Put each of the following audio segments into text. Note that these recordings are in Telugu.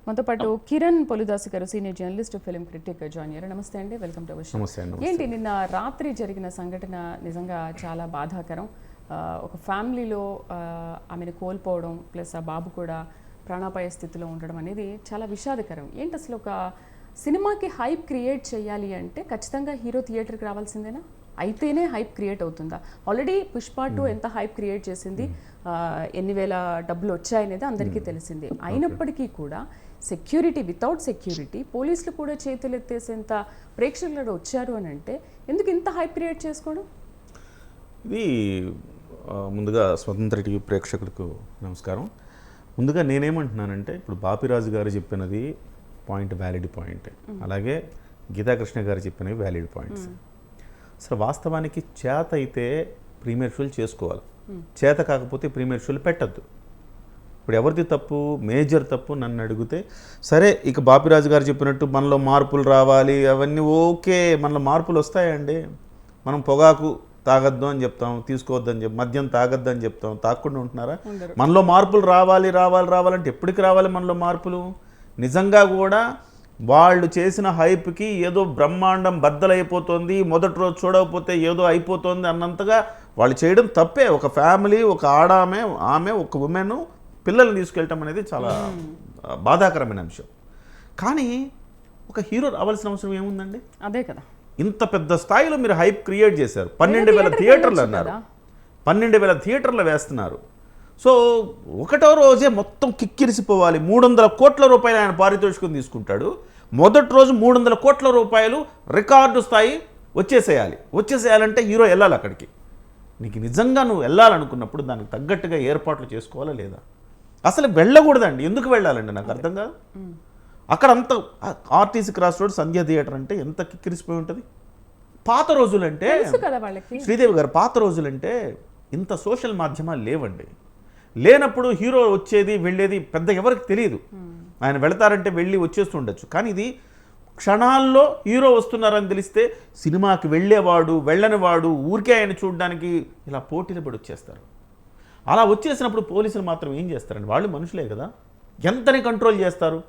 మనతో పాటు కిరణ్ పొలుదాసు గారు senior journalist film critic join అయ్యారు. నమస్తే అండి, వెల్కమ్ టు అవర్ షో. ఏంటి నిన్న రాత్రి జరిగిన సంఘటన నిజంగా చాలా బాధాకరం. ఒక ఫ్యామిలీలో ఆమెను కోల్పోవడం ప్లస్ ఆ బాబు కూడా ప్రాణాపాయ స్థితిలో ఉండడం అనేది చాలా విషాదకరం. ఏంటి అసలు ఒక సినిమాకి హైప్ క్రియేట్ చేయాలి అంటే ఖచ్చితంగా హీరో థియేటర్కి రావాల్సిందేనా? అయితేనే హైప్ క్రియేట్ అవుతుందా? ఆల్రెడీ పుష్ప 2 ఎంత హైప్ క్రియేట్ చేసింది, ఎన్ని వేల డబ్బులు వచ్చాయనేది అందరికీ తెలిసింది. అయినప్పటికీ కూడా సెక్యూరిటీ, వితౌట్ సెక్యూరిటీ పోలీసులు కూడా చేతులెత్తేసేంత ప్రేక్షకులు వచ్చారు అని అంటే ఎందుకు ఇంత హైప్ క్రియేట్ చేసుకోవడం? ఇది ముందుగా స్వతంత్ర టీవీ ప్రేక్షకులకు నమస్కారం. ముందుగా నేనేమంటున్నానంటే, ఇప్పుడు బాపిరాజు గారు చెప్పినది పాయింట్ వ్యాలిడ్ పాయింట్, అలాగే గీతాకృష్ణ గారు చెప్పినవి వ్యాలిడ్ పాయింట్స్. అసలు వాస్తవానికి చేత అయితే ప్రీమియర్ షోలు చేసుకోవాలి, చేత కాకపోతే ప్రీమియర్ షోలు పెట్టద్దు. ఇప్పుడు ఎవరిది తప్పు? మేజర్ తప్పు నన్ను అడిగితే. సరే, ఇక బాపిరాజు గారు చెప్పినట్టు మనలో మార్పులు రావాలి, అవన్నీ ఓకే, మనలో మార్పులు వస్తాయండి. మనం పొగాకు తాగొద్దు అని చెప్తాం, తీసుకోవద్దని చెప్తాం, మద్యం తాగొద్దు అని చెప్తాం, తాగకుండా ఉంటున్నారా? మనలో మార్పులు రావాలంటే ఎప్పటికి రావాలి మనలో మార్పులు? నిజంగా కూడా వాళ్ళు చేసిన హైప్కి ఏదో బ్రహ్మాండం బద్దలైపోతుంది, మొదటి రోజు చూడకపోతే ఏదో అయిపోతుంది అన్నంతగా వాళ్ళు చేయడం తప్పే. ఒక ఫ్యామిలీ, ఒక ఆమె ఒక ఉమెన్ పిల్లల్ని తీసుకెళ్ళటం అనేది చాలా బాధాకరమైన అంశం. కానీ ఒక హీరో రావాల్సిన అవసరం ఏముందండి? అదే కదా, ఇంత పెద్ద స్థాయిలో మీరు హైప్ క్రియేట్ చేశారు. 12,000 థియేటర్లు అన్నారు, 12,000 థియేటర్లు వేస్తున్నారు. సో ఒకటో రోజే మొత్తం కిక్కిరిసిపోవాలి. 300 కోట్ల రూపాయలు ఆయన పారితోషికం తీసుకుంటాడు. మొదటి రోజు 300 కోట్ల రూపాయలు రికార్డు స్థాయి వచ్చేసేయాలంటే హీరో వెళ్ళాలి అక్కడికి. నీకు నిజంగా నువ్వు వెళ్ళాలనుకున్నప్పుడు దానికి తగ్గట్టుగా ఏర్పాట్లు చేసుకోవాలా లేదా? అసలు వెళ్ళకూడదండి. ఎందుకు వెళ్ళాలండి నాకు అర్థం కాదు. అక్కడ అంత ఆర్టీసీ క్రాస్ రోడ్ సంధ్య థియేటర్ అంటే ఎంత కిక్కిరిసిపోయి ఉంటుంది. పాత రోజులంటే శ్రీదేవి గారు, పాత రోజులంటే ఇంత సోషల్ మాధ్యమాలు లేవండి. లేనప్పుడు హీరో వచ్చేది వెళ్ళేది పెద్ద ఎవరికి తెలియదు. ఆయన వెళతారంటే వెళ్ళి వచ్చేస్తుండొచ్చు. కానీ ఇది క్షణాల్లో హీరో వస్తున్నారని తెలిస్తే సినిమాకి వెళ్ళేవాడు, వెళ్ళనివాడు, ఊరికే ఆయన చూడడానికి ఇలా పోటీలు పడి వచ్చేస్తారు. అలా వచ్చేసినప్పుడు పోలీసులు మాత్రం ఏం చేస్తారండి? వాళ్ళు మనుషులే కదా, ఎంతని కంట్రోల్ చేస్తారు?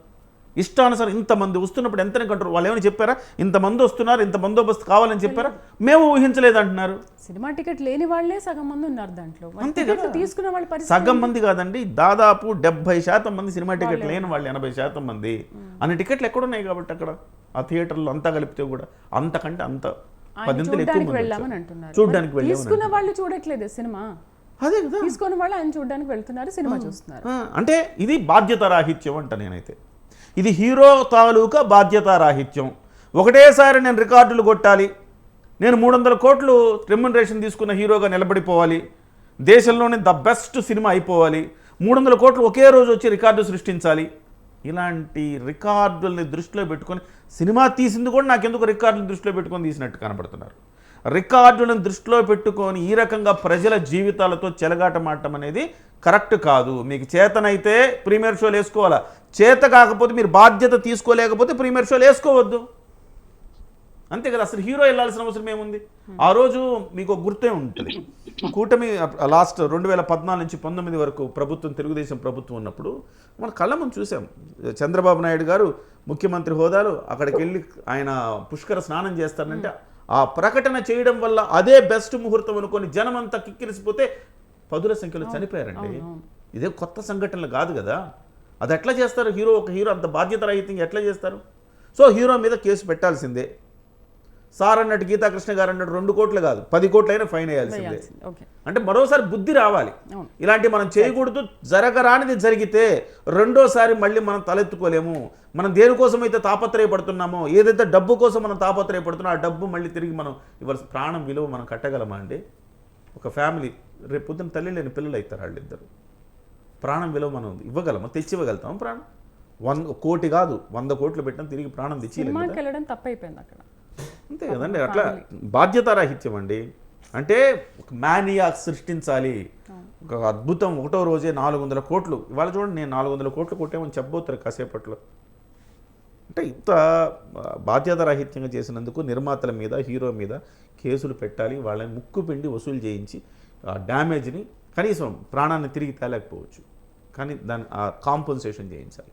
ఇష్టానుసారం ఇంతమంది వస్తున్నప్పుడు ఎంతని కంట్రోల్? వాళ్ళు ఏమైనా చెప్పారా? ఇంతమంది వస్తున్నారు, ఇంత బందోబస్తు కావాలని చెప్పారా? మేము ఊహించలేదు అంటున్నారు. సినిమా టికెట్ లేని వాళ్ళే సగం మంది ఉన్నారు దాంట్లో. అంతే కదా, తీసుకున్న వాళ్ళు సగం మంది కాదండి, దాదాపు 70% మంది సినిమా టికెట్ లేని వాళ్ళు 80% మంది. అన్ని టికెట్లు ఎక్కడున్నాయి కాబట్టి అక్కడ ఆ థియేటర్లో అంతా కలిపితే కూడా అంతకంటే అంత 10 ఎక్కువ చూడడానికి తీసుకున్న వాళ్ళు చూడట్లేదు సినిమా. అదే కదా, తీసుకున్న వాళ్ళు ఆయన చూడడానికి వెళ్తున్నారు, సినిమా చూస్తున్నారు. అంటే ఇది బాధ్యత రాహిత్యం అంట. నేనైతే ఇది హీరో తాలూకా బాధ్యత రాహిత్యం. ఒకటేసారి నేను రికార్డులు కొట్టాలి, నేను 300 కోట్లు రెమ్యునరేషన్ తీసుకున్న హీరోగా నిలబడిపోవాలి, దేశంలోనే ద బెస్ట్ సినిమా అయిపోవాలి, 300 కోట్లు ఒకే రోజు వచ్చి రికార్డు సృష్టించాలి. ఇలాంటి రికార్డుల్ని దృష్టిలో పెట్టుకొని సినిమా తీసింది కూడా నాకెందుకు రికార్డులను దృష్టిలో పెట్టుకొని తీసినట్టు కనబడుతున్నారు. రికార్డులను దృష్టిలో పెట్టుకొని ఈ రకంగా ప్రజల జీవితాలతో చెలగాటమాడటం అనేది కరెక్ట్ కాదు. మీకు చేతనైతే ప్రీమియర్ షోలు వేసుకోవాలా, చేత కాకపోతే మీరు బాధ్యత తీసుకోలేకపోతే ప్రీమియర్ షోలు వేసుకోవద్దు. అంతే కదా. అసలు హీరో వెళ్ళాల్సిన అవసరం ఏముంది? ఆ రోజు మీకు గుర్తే ఉంటుంది, కూటమి లాస్ట్ 2014 నుంచి 19 వరకు ప్రభుత్వం, తెలుగుదేశం ప్రభుత్వం ఉన్నప్పుడు మన కళ్ళ ముందు చూసాం. చంద్రబాబు నాయుడు గారు ముఖ్యమంత్రి హోదాలో అక్కడికి వెళ్ళి ఆయన పుష్కర స్నానం చేస్తారంటే ఆ ప్రకటన చేయడం వల్ల అదే బెస్ట్ ముహూర్తం అనుకొని జనం అంతా కిక్కిరిసిపోతే 10ల సంఖ్యలో చనిపోయారండి. ఇదే కొత్త సంఘటనలు కాదు కదా. అది ఎట్లా చేస్తారు? ఒక హీరో అంత బాధ్యత రహితంగా ఎట్లా చేస్తారు? సో హీరో మీద కేసు పెట్టాల్సిందే. సార్ అన్నట్టు, గీతాకృష్ణ గారు అన్నట్టు 2 కోట్లు కాదు 10 కోట్లైనా ఫైన్ వేయాల్సిందే. అంటే మరోసారి బుద్ధి రావాలి. ఇలాంటి మనం చేయకూడదు. జరగరానిది జరిగితే రెండోసారి మళ్ళీ మనం తలెత్తుకోలేము. మనం దేనికోసం అయితే తాపత్రయపడుతున్నామో, ఏదైతే డబ్బు కోసం మనం తాపత్రయపడుతున్నామో ఆ డబ్బు మళ్ళీ తిరిగి మనం ఇవ్వాల్సిన ప్రాణం విలువ మనం కట్టగలమా అండి? ఒక ఫ్యామిలీ రేపు పొద్దున తల్లి లేని పిల్లలు అవుతారు వాళ్ళిద్దరు. ప్రాణం విలువ మనం ఇవ్వగలమా? తెచ్చి ఇవ్వగలుగుతాం ప్రాణం? 100 కోటి కాదు 100 కోట్లు పెట్టిన తిరిగి ప్రాణం తెచ్చి తప్పైపోయింది అక్కడ. అంతే కదండి. అట్లా బాధ్యతారాహిత్యం అండి. అంటే ఒక మానియా సృష్టించాలి. ఒక అద్భుతం, ఒకటో రోజే 400 కోట్లు. ఇవాళ చూడండి, నేను 400 కోట్లు కొట్టేమని చెప్పబోతారు కాసేపట్లో. అంటే ఇంత బాధ్యతారాహిత్యంగా చేసినందుకు నిర్మాతల మీద, హీరో మీద కేసులు పెట్టాలి. వాళ్ళని ముక్కు పిండి వసూలు చేయించి ఆ డ్యామేజ్ని, కనీసం ప్రాణాన్ని తిరిగి తేలేకపోవచ్చు కానీ దాన్ని కాంపన్సేషన్ చేయించాలి.